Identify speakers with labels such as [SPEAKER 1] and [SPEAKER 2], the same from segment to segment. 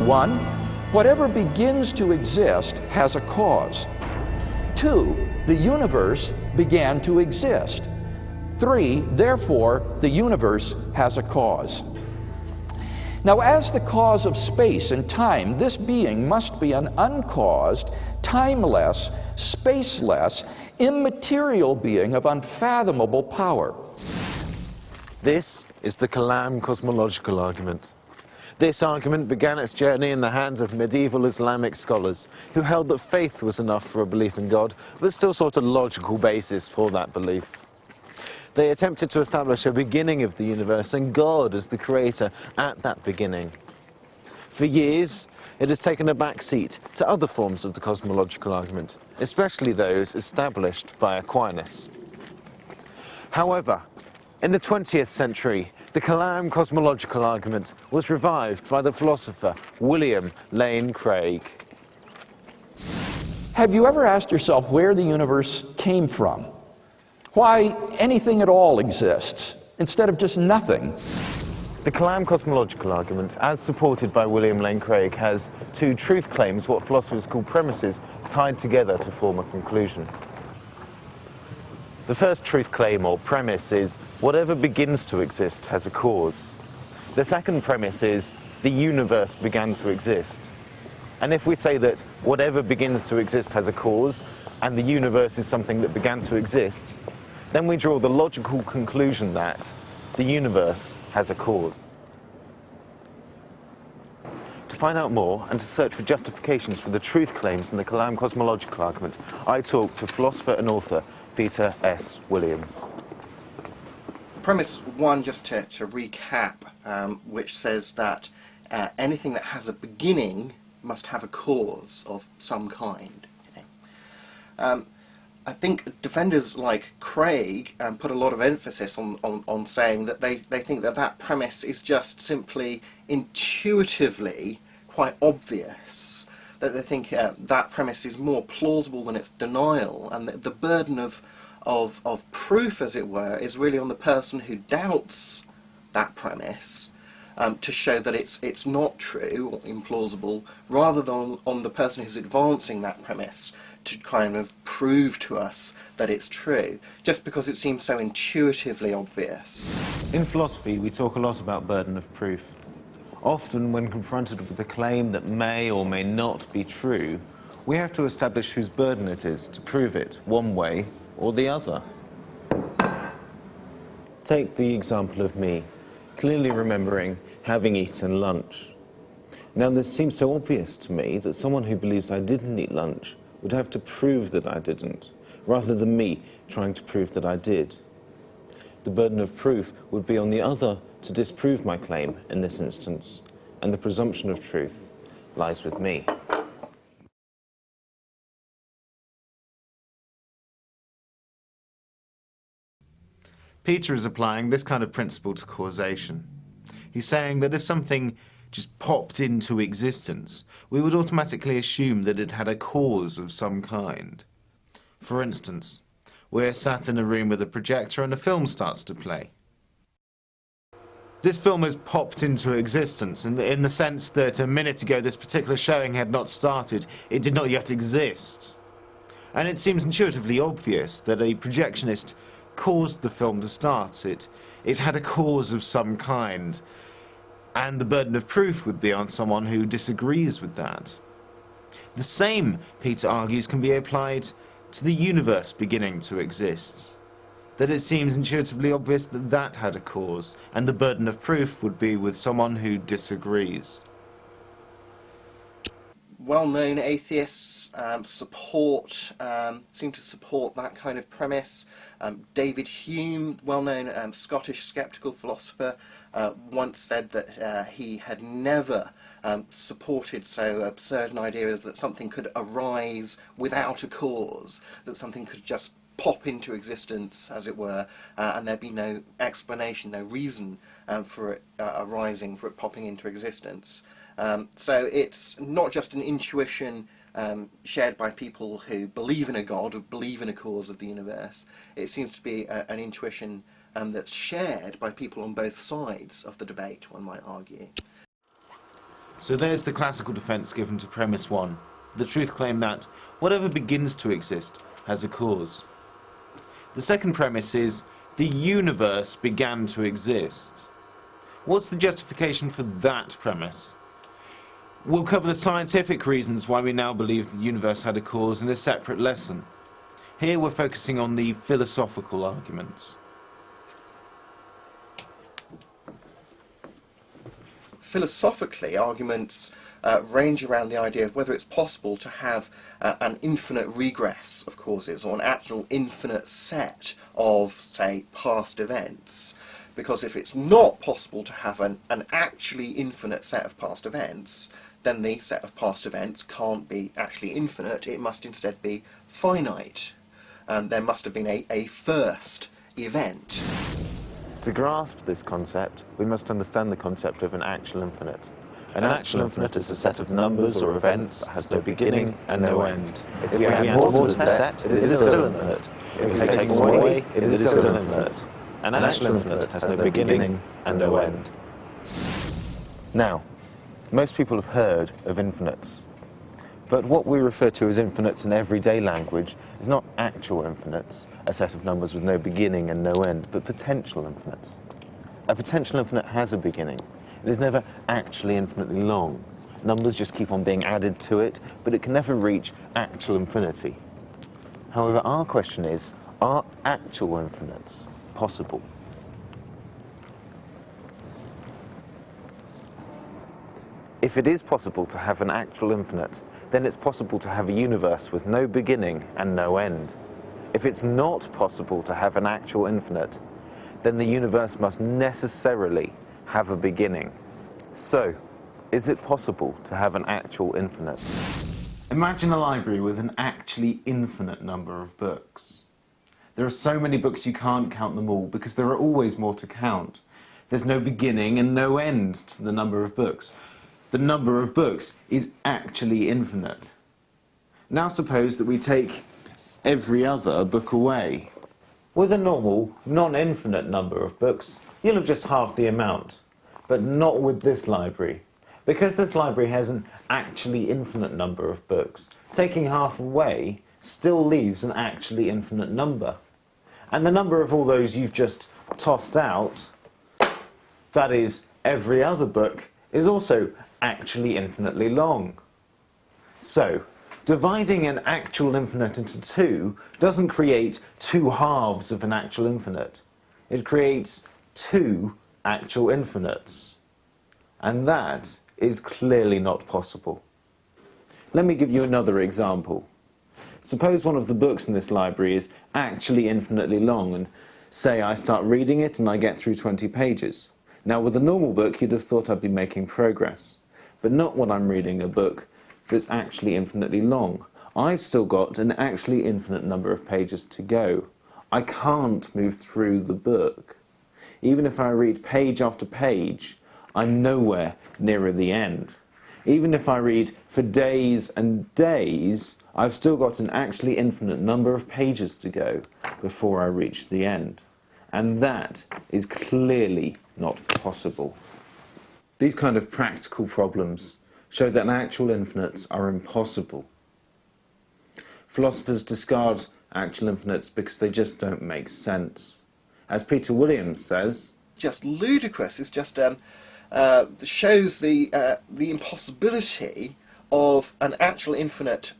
[SPEAKER 1] 1. Whatever begins to exist has a cause. 2. The universe began to exist. 3. Therefore, the universe has a cause. Now, as the cause of space and time, this being must be an uncaused, timeless, spaceless, immaterial being of unfathomable power.
[SPEAKER 2] This is the Kalam Cosmological Argument. This argument began its journey in the hands of medieval Islamic scholars who held that faith was enough for a belief in God, but still sought a logical basis for that belief. They attempted to establish a beginning of the universe and God as the creator at that beginning. For years, it has taken a back seat to other forms of the cosmological argument, especially those established by Aquinas. However, in the 20th century, the Kalam Cosmological Argument was revived by the philosopher William Lane Craig.
[SPEAKER 1] Have you ever asked yourself where the universe came from? Why anything at all exists, instead of just nothing?
[SPEAKER 2] The Kalam Cosmological Argument, as supported by William Lane Craig, has two truth claims, what philosophers call premises, tied together to form a conclusion. The first truth claim or premise is whatever begins to exist has a cause. The second premise is the universe began to exist. And if we say that whatever begins to exist has a cause and the universe is something that began to exist, then we draw the logical conclusion that the universe has a cause. To find out more and to search for justifications for the truth claims in the Kalam Cosmological Argument, I talked to philosopher and author Peter S. Williams.
[SPEAKER 3] Premise 1, just to recap, which says that anything that has a beginning must have a cause of some kind. I think defenders like Craig put a lot of emphasis on saying that they think that that premise is just simply intuitively quite obvious, that they think that premise is more plausible than its denial, and that the burden of proof, as it were, is really on the person who doubts that premise to show that it's not true or implausible, rather than on the person who's advancing that premise to kind of prove to us that it's true, just because it seems so intuitively obvious.
[SPEAKER 2] In philosophy, we talk a lot about burden of proof. Often, when confronted with a claim that may or may not be true, we have to establish whose burden it is to prove it one way or the other. Take the example of me, clearly remembering having eaten lunch. Now, this seems so obvious to me that someone who believes I didn't eat lunch would have to prove that I didn't, rather than me trying to prove that I did. The burden of proof would be on the other to disprove my claim in this instance, and the presumption of truth lies with me. Peter is applying this kind of principle to causation. He's saying that if something just popped into existence, we would automatically assume that it had a cause of some kind. For instance, we're sat in a room with a projector and a film starts to play. This film has popped into existence in the sense that a minute ago this particular showing had not started, it did not yet exist. And it seems intuitively obvious that a projectionist caused the film to start. It had a cause of some kind. And the burden of proof would be on someone who disagrees with that. The same, Peter argues, can be applied to the universe beginning to exist. That it seems intuitively obvious that that had a cause, and the burden of proof would be with someone who disagrees.
[SPEAKER 3] Well-known atheists seem to support that kind of premise. David Hume, well-known Scottish sceptical philosopher, once said that he had never supported so absurd an idea as that something could arise without a cause, that something could just pop into existence, as it were, and there'd be no explanation, no reason for it arising, for it popping into existence. So it's not just an intuition shared by people who believe in a God or believe in a cause of the universe. It seems to be an intuition that's shared by people on both sides of the debate, one might argue.
[SPEAKER 2] So there's the classical defence given to premise 1, the truth claim that whatever begins to exist has a cause. The second premise is the universe began to exist. What's the justification for that premise? We'll cover the scientific reasons why we now believe the universe had a cause in a separate lesson. Here we're focusing on the philosophical arguments.
[SPEAKER 3] Philosophically, arguments range around the idea of whether it's possible to have an infinite regress of causes or an actual infinite set of, say, past events. Because if it's not possible to have an actually infinite set of past events, then the set of past events can't be actually infinite, it must instead be finite. There must have been a first event.
[SPEAKER 2] To grasp this concept, we must understand the concept of an actual infinite. An actual infinite is a set of numbers or events that has no beginning and no end. If we add more to the set, it is still infinite. If we take more away, it is still infinite. An actual infinite has no beginning and no end. Now, most people have heard of infinites. But what we refer to as infinites in everyday language is not actual infinites, a set of numbers with no beginning and no end, but potential infinites. A potential infinite has a beginning. It is never actually infinitely long. Numbers just keep on being added to it, but it can never reach actual infinity. However, our question is, are actual infinites possible? If it is possible to have an actual infinite, then it's possible to have a universe with no beginning and no end. If it's not possible to have an actual infinite, then the universe must necessarily have a beginning. So, is it possible to have an actual infinite? Imagine a library with an actually infinite number of books. There are so many books you can't count them all because there are always more to count. There's no beginning and no end to the number of books. The number of books is actually infinite. Now suppose that we take every other book away. With a normal, non-infinite number of books, you'll have just half the amount. But not with this library. Because this library has an actually infinite number of books, taking half away still leaves an actually infinite number. And the number of all those you've just tossed out, that is, every other book, is also actually infinitely long. So, dividing an actual infinite into two doesn't create two halves of an actual infinite. It creates two actual infinites. And that is clearly not possible. Let me give you another example. Suppose one of the books in this library is actually infinitely long, and say I start reading it and I get through 20 pages. Now with a normal book you'd have thought I'd be making progress, but not when I'm reading a book that's actually infinitely long. I've still got an actually infinite number of pages to go. I can't move through the book. Even if I read page after page, I'm nowhere nearer the end. Even if I read for days and days, I've still got an actually infinite number of pages to go before I reach the end. And that is clearly not possible. These kind of practical problems show that actual infinites are impossible. Philosophers discard actual infinites because they just don't make sense. As Peter Williams says,
[SPEAKER 3] just ludicrous. It's just shows the impossibility of an actual infinite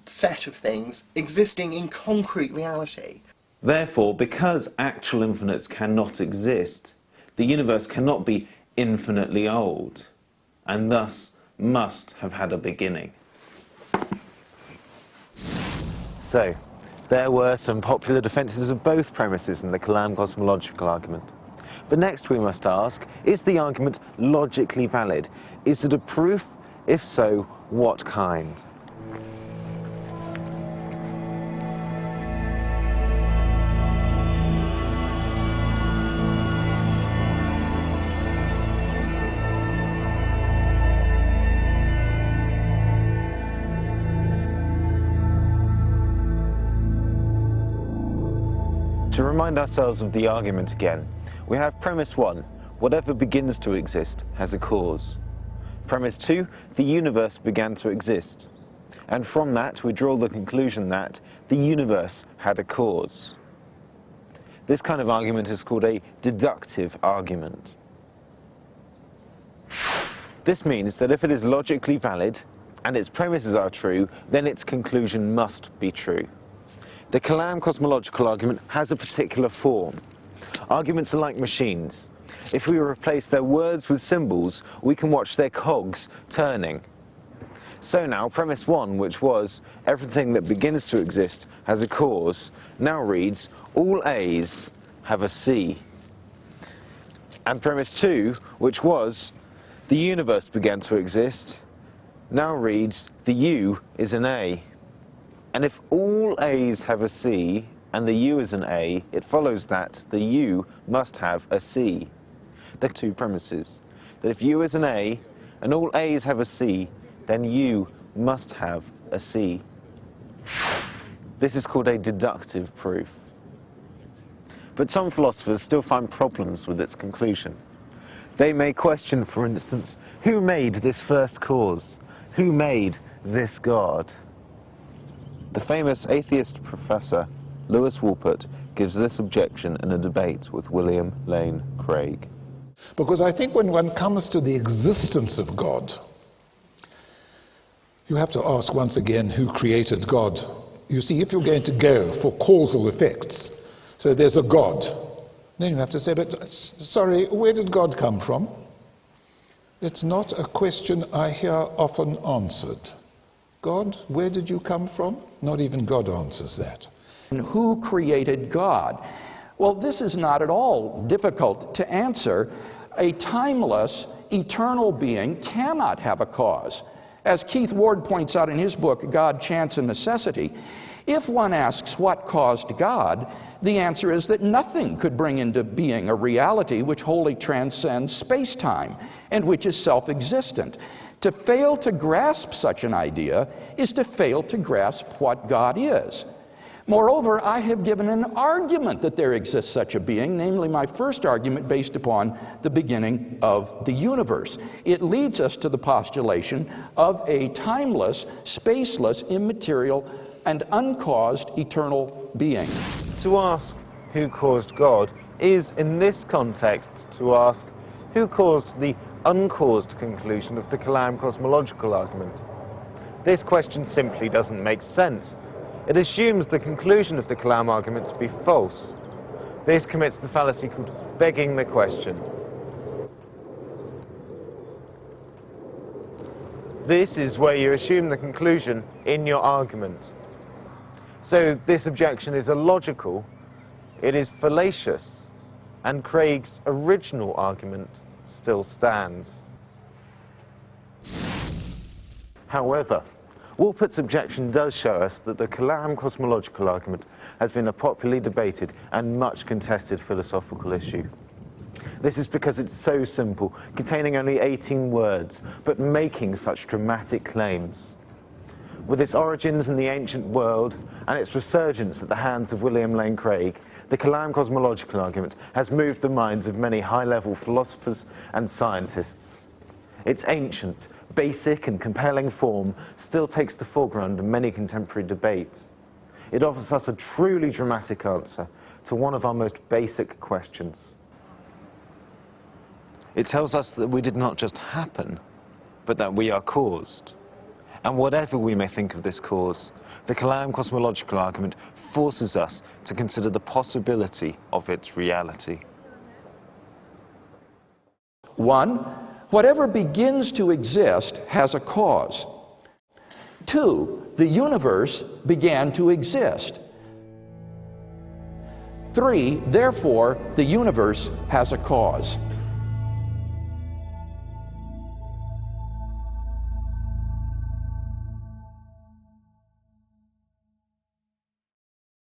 [SPEAKER 3] set of things existing in concrete reality.
[SPEAKER 2] therefore, because actual infinites cannot exist, the universe cannot be infinitely old, and thus must have had a beginning. So, there were some popular defences of both premises in the Kalam Cosmological Argument. But next we must ask, is the argument logically valid? Is it a proof? If so, what kind? To remind ourselves of the argument again, we have premise 1, whatever begins to exist has a cause. Premise 2, the universe began to exist. And from that, we draw the conclusion that the universe had a cause. This kind of argument is called a deductive argument. This means that if it is logically valid and its premises are true, then its conclusion must be true. The Kalam Cosmological Argument has a particular form. Arguments are like machines. If we replace their words with symbols, we can watch their cogs turning. So now, premise 1, which was everything that begins to exist has a cause, now reads all A's have a C. And premise 2, which was the universe began to exist, now reads the U is an A. And if all A's have a C and the U is an A, it follows that the U must have a C. There are two premises, that if U is an A and all A's have a C, then U must have a C. This is called a deductive proof. But some philosophers still find problems with its conclusion. They may question, for instance, who made this first cause? Who made this God? The famous atheist professor Lewis Wolpert gives this objection in a debate with William Lane Craig.
[SPEAKER 4] Because I think when one comes to the existence of God, you have to ask once again who created God. You see, if you're going to go for causal effects, so there's a God, then you have to say, but sorry, where did God come from? It's not a question I hear often answered. God, where did you come from? Not even God answers that.
[SPEAKER 1] And who created God? Well, this is not at all difficult to answer. A timeless, eternal being cannot have a cause. As Keith Ward points out in his book, God, Chance, and Necessity, if one asks what caused God, the answer is that nothing could bring into being a reality which wholly transcends space-time and which is self-existent. To fail to grasp such an idea is to fail to grasp what God is. Moreover, I have given an argument that there exists such a being, namely my first argument based upon the beginning of the universe. It leads us to the postulation of a timeless, spaceless, immaterial, and uncaused eternal being.
[SPEAKER 2] To ask who caused God is, in this context, to ask who caused the uncaused conclusion of the Kalam Cosmological Argument. This question simply doesn't make sense. It assumes the conclusion of the Kalam argument to be false. This commits the fallacy called begging the question. This is where you assume the conclusion in your argument. So this objection is illogical, it is fallacious, and Craig's original argument still stands. However, Wolpert's objection does show us that the Kalam Cosmological Argument has been a popularly debated and much contested philosophical issue. This is because it's so simple, containing only 18 words, but making such dramatic claims. With its origins in the ancient world and its resurgence at the hands of William Lane Craig, the Kalam Cosmological Argument has moved the minds of many high-level philosophers and scientists. Its ancient, basic and compelling form still takes the foreground in many contemporary debates. It offers us a truly dramatic answer to one of our most basic questions. It tells us that we did not just happen, but that we are caused. And whatever we may think of this cause, the Kalam Cosmological Argument forces us to consider the possibility of its reality.
[SPEAKER 1] 1, whatever begins to exist has a cause. 2, the universe began to exist. 3, therefore, the universe has a cause.